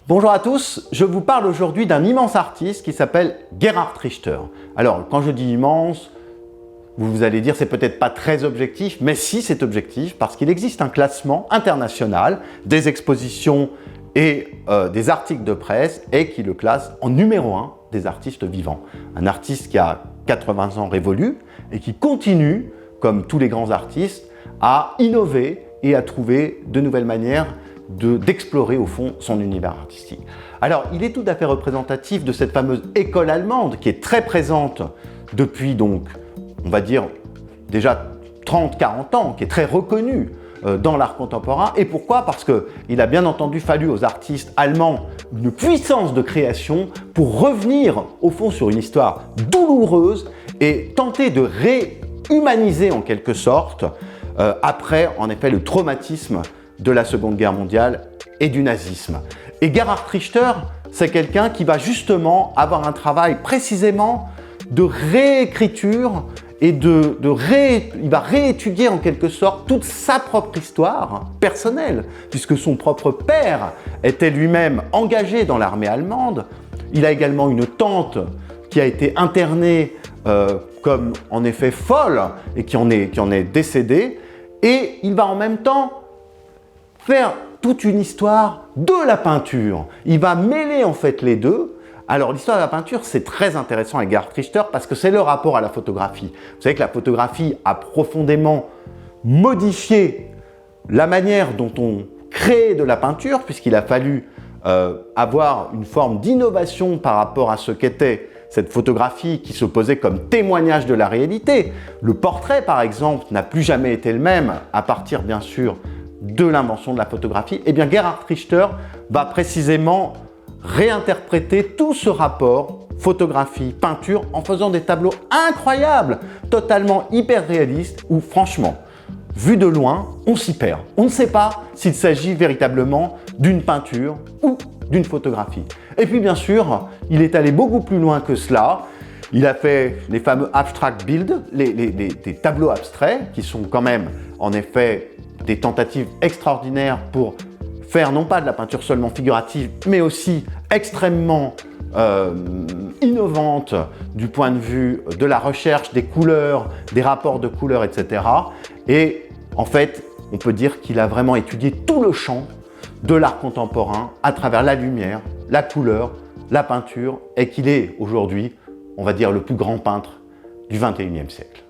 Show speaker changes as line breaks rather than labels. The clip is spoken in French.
Bonjour à tous, je vous parle aujourd'hui d'un immense artiste qui s'appelle Gerhard Richter. Alors, quand je dis immense, vous allez dire c'est peut-être pas très objectif, mais si c'est objectif parce qu'il existe un classement international des expositions et des articles de presse et qui le classe en numéro 1 des artistes vivants. Un artiste qui a 80 ans révolus et qui continue, comme tous les grands artistes, à innover et à trouver de nouvelles manières d'explorer au fond son univers artistique. Alors, il est tout à fait représentatif de cette fameuse école allemande qui est très présente depuis donc, on va dire, déjà 30-40 ans, qui est très reconnue dans l'art contemporain. Et pourquoi? Parce qu'il a bien entendu fallu aux artistes allemands une puissance de création pour revenir au fond sur une histoire douloureuse et tenter de réhumaniser en quelque sorte après en effet le traumatisme de la Seconde Guerre mondiale et du nazisme. Et Gerhard Richter, c'est quelqu'un qui va justement avoir un travail précisément de réécriture et il va réétudier en quelque sorte toute sa propre histoire personnelle, puisque son propre père était lui-même engagé dans l'armée allemande. Il a également une tante qui a été internée comme en effet folle et qui en est décédée. Et il va en même temps faire toute une histoire de la peinture. Il va mêler en fait les deux. Alors l'histoire de la peinture, c'est très intéressant avec Gerhard Richter parce que c'est le rapport à la photographie. Vous savez que la photographie a profondément modifié la manière dont on crée de la peinture puisqu'il a fallu avoir une forme d'innovation par rapport à ce qu'était cette photographie qui se posait comme témoignage de la réalité. Le portrait, par exemple, n'a plus jamais été le même à partir, bien sûr, de l'invention de la photographie. Eh bien, Gerhard Richter va précisément réinterpréter tout ce rapport photographie-peinture en faisant des tableaux incroyables, totalement hyper réalistes, où franchement, vu de loin, on s'y perd. On ne sait pas s'il s'agit véritablement d'une peinture ou d'une photographie. Et puis bien sûr, il est allé beaucoup plus loin que cela. Il a fait les fameux abstract builds, des tableaux abstraits qui sont quand même en effet des tentatives extraordinaires pour faire non pas de la peinture seulement figurative, mais aussi extrêmement innovante du point de vue de la recherche des couleurs, des rapports de couleurs, etc. Et en fait, on peut dire qu'il a vraiment étudié tout le champ de l'art contemporain à travers la lumière, la couleur, la peinture, et qu'il est aujourd'hui, on va dire, le plus grand peintre du XXIe siècle.